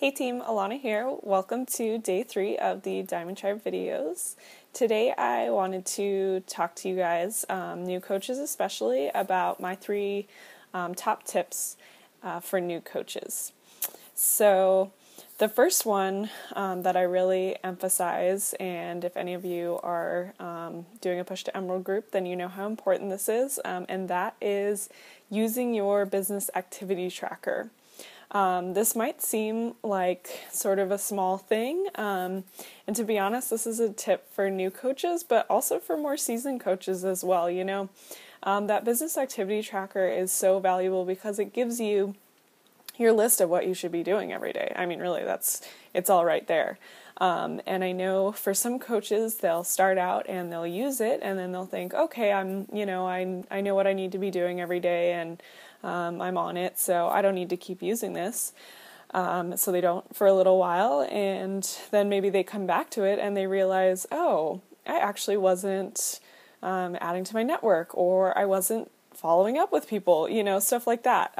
Hey team, Alana here. Welcome to day 3 of the Diamond Tribe videos. Today I wanted to talk to you guys, new coaches especially, about my 3 top tips for new coaches. So the first one that I really emphasize, and if any of you are doing a Push to Emerald group, then you know how important this is, and that is using your business activity tracker. This might seem like sort of a small thing, and to be honest, this is a tip for new coaches, but also for more seasoned coaches as well. That business activity tracker is so valuable because it gives you your list of what you should be doing every day. I mean, really, it's all right there. And I know for some coaches, they'll start out and they'll use it, and then they'll think, okay, I know what I need to be doing every day, and I'm on it, so I don't need to keep using this. So they don't for a little while, and then maybe they come back to it and they realize, oh, I actually wasn't adding to my network, or I wasn't following up with people, stuff like that.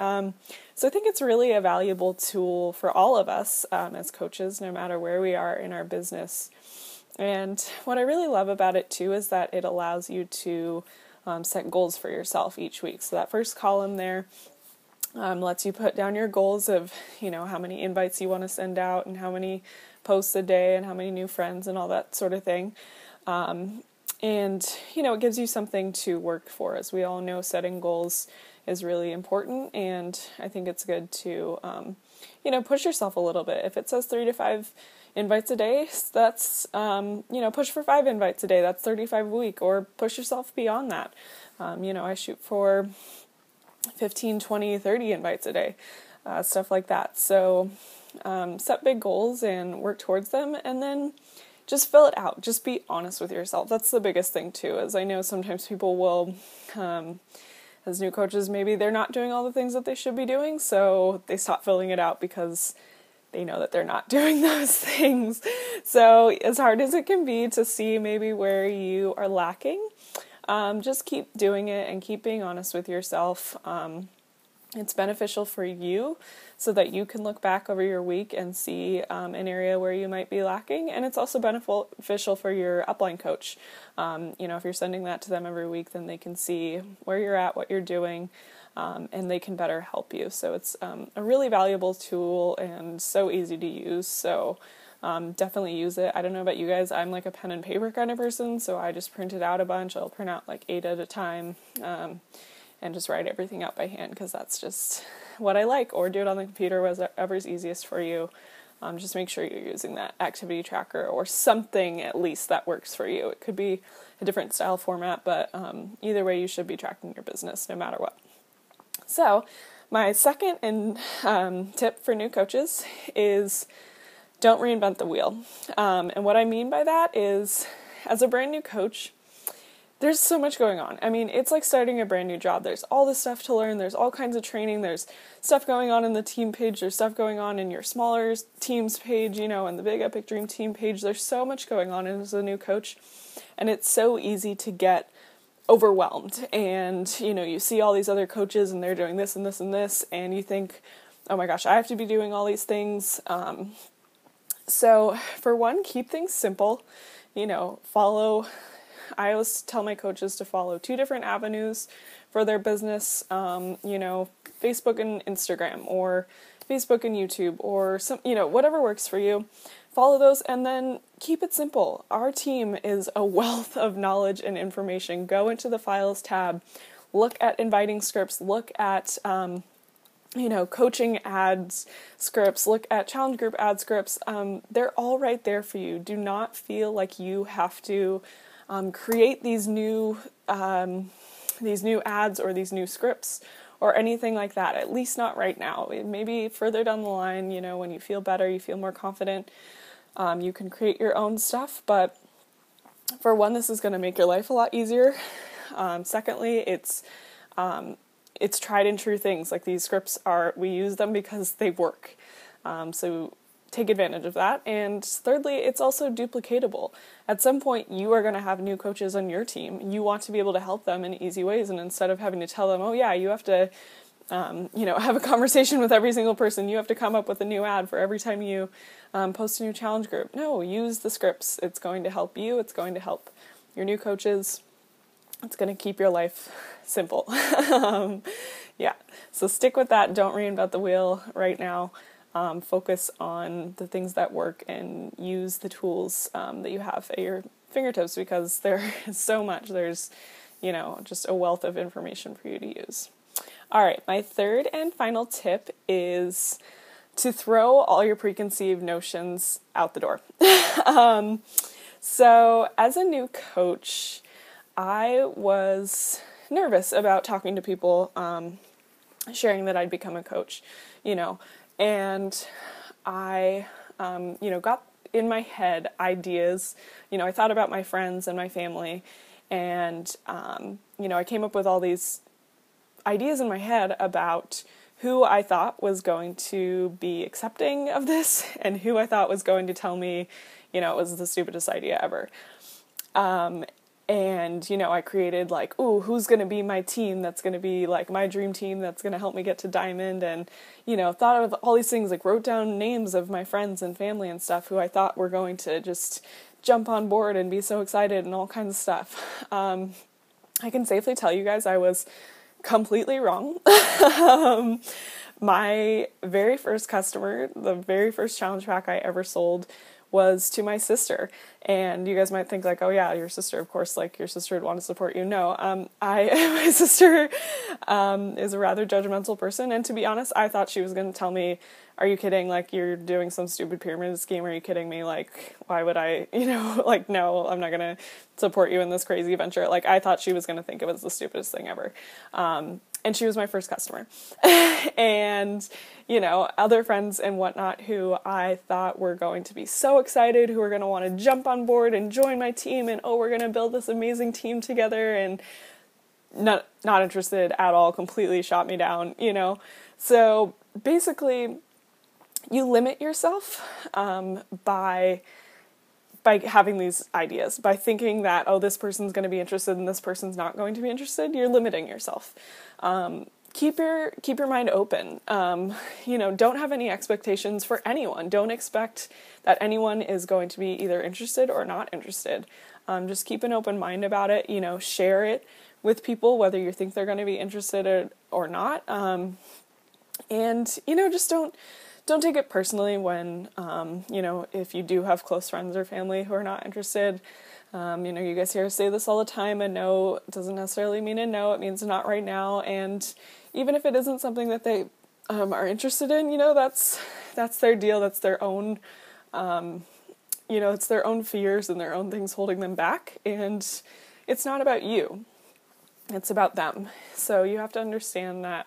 So I think it's really a valuable tool for all of us as coaches, no matter where we are in our business. And what I really love about it too is that it allows you to set goals for yourself each week. So that first column there lets you put down your goals of, how many invites you want to send out and how many posts a day and how many new friends and all that sort of thing. And, it gives you something to work for. As we all know, setting goals is really important, and I think it's good to, push yourself a little bit. If it says 3 to 5 invites a day, that's, push for 5 invites a day, that's 35 a week, or push yourself beyond that. I shoot for 15, 20, 30 invites a day, stuff like that. So set big goals and work towards them, and then just fill it out. Just be honest with yourself. That's the biggest thing too, as I know sometimes people will, as new coaches, maybe they're not doing all the things that they should be doing, so they stop filling it out because they know that they're not doing those things. So as hard as it can be to see maybe where you are lacking, just keep doing it and keep being honest with yourself. It's beneficial for you so that you can look back over your week and see an area where you might be lacking. And it's also beneficial for your upline coach. If you're sending that to them every week, then they can see where you're at, what you're doing, and they can better help you. So it's a really valuable tool and so easy to use. So definitely use it. I don't know about you guys. I'm like a pen and paper kind of person, so I just print it out a bunch. I'll print out like 8 at a time. And just write everything out by hand because that's just what I like, or do it on the computer, whatever's easiest for you. Just make sure you're using that activity tracker or something at least that works for you. It could be a different style format, but either way you should be tracking your business no matter what. So my second tip for new coaches is don't reinvent the wheel. And what I mean by that is, as a brand new coach, there's so much going on. I mean, it's like starting a brand new job. There's all this stuff to learn. There's all kinds of training. There's stuff going on in the team page. There's stuff going on in your smaller teams page, and the Big Epic Dream team page. There's so much going on as a new coach. And it's so easy to get overwhelmed. And, you see all these other coaches and they're doing this and this and this. And you think, oh my gosh, I have to be doing all these things. So for one, keep things simple. I always tell my coaches to follow 2 different avenues for their business, Facebook and Instagram, or Facebook and YouTube, or whatever works for you. Follow those and then keep it simple. Our team is a wealth of knowledge and information. Go into the Files tab, look at inviting scripts, look at coaching ads scripts, look at challenge group ad scripts. They're all right there for you. Do not feel like you have to create these new ads or these new scripts or anything like that, at least not right now. Maybe further down the line, when you feel better, you feel more confident, you can create your own stuff. But for one, this is going to make your life a lot easier. Secondly, it's tried and true things. Like, these scripts we use them because they work. So take advantage of that. And thirdly, it's also duplicatable. At some point, you are going to have new coaches on your team. You want to be able to help them in easy ways. And instead of having to tell them, oh yeah, you have to have a conversation with every single person. You have to come up with a new ad for every time you post a new challenge group. No, use the scripts. It's going to help you. It's going to help your new coaches. It's going to keep your life simple. Yeah, so stick with that. Don't reinvent the wheel right now. Focus on the things that work and use the tools that you have at your fingertips, because there is so much. There's, just a wealth of information for you to use. All right, my third and final tip is to throw all your preconceived notions out the door. So as a new coach, I was nervous about talking to people, sharing that I'd become a coach, and I, got in my head ideas. I thought about my friends and my family, and, I came up with all these ideas in my head about who I thought was going to be accepting of this and who I thought was going to tell me, it was the stupidest idea ever. And, I created who's going to be my team that's going to be my dream team that's going to help me get to Diamond, and, thought of all these things, wrote down names of my friends and family and stuff who I thought were going to just jump on board and be so excited and all kinds of stuff. I can safely tell you guys I was completely wrong. My very first customer, the very first challenge pack I ever sold, was to my sister. And you guys might think oh yeah, your sister, of course, your sister would want to support you. No, my sister is a rather judgmental person, and to be honest, I thought she was going to tell me, are you kidding? You're doing some stupid pyramid scheme. Are you kidding me? Why would I, no, I'm not going to support you in this crazy venture. I thought she was going to think it was the stupidest thing ever. And she was my first customer. And, other friends and whatnot who I thought were going to be so excited, who were going to want to jump on board and join my team, and, we're going to build this amazing team together, and not interested at all, completely shot me down, So basically, you limit yourself by having these ideas, by thinking that, this person's going to be interested and this person's not going to be interested. You're limiting yourself. Keep your mind open. Don't have any expectations for anyone. Don't expect that anyone is going to be either interested or not interested. Just keep an open mind about it. Share it with people, whether you think they're going to be interested or not. And just don't take it personally when, if you do have close friends or family who are not interested. You guys hear us say this all the time, a no doesn't necessarily mean a no, it means not right now. And even if it isn't something that they are interested in, that's their deal, that's their own, it's their own fears and their own things holding them back. And it's not about you, it's about them. So you have to understand that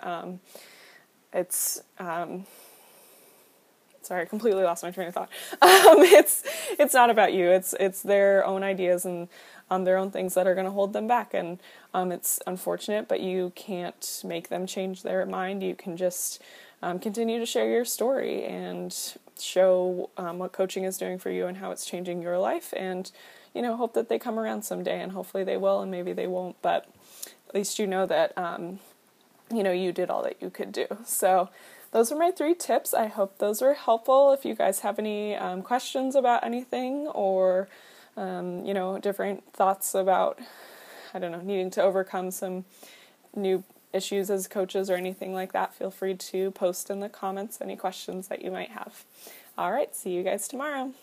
sorry, I completely lost my train of thought. It's not about you. It's their own ideas and their own things that are going to hold them back. And it's unfortunate, but you can't make them change their mind. You can just continue to share your story and show what coaching is doing for you and how it's changing your life. And hope that they come around someday. And hopefully they will, and maybe they won't. But at least that you did all that you could do. So those are my 3 tips. I hope those were helpful. If you guys have any questions about anything, or different thoughts about, needing to overcome some new issues as coaches or anything like that, feel free to post in the comments any questions that you might have. All right, see you guys tomorrow.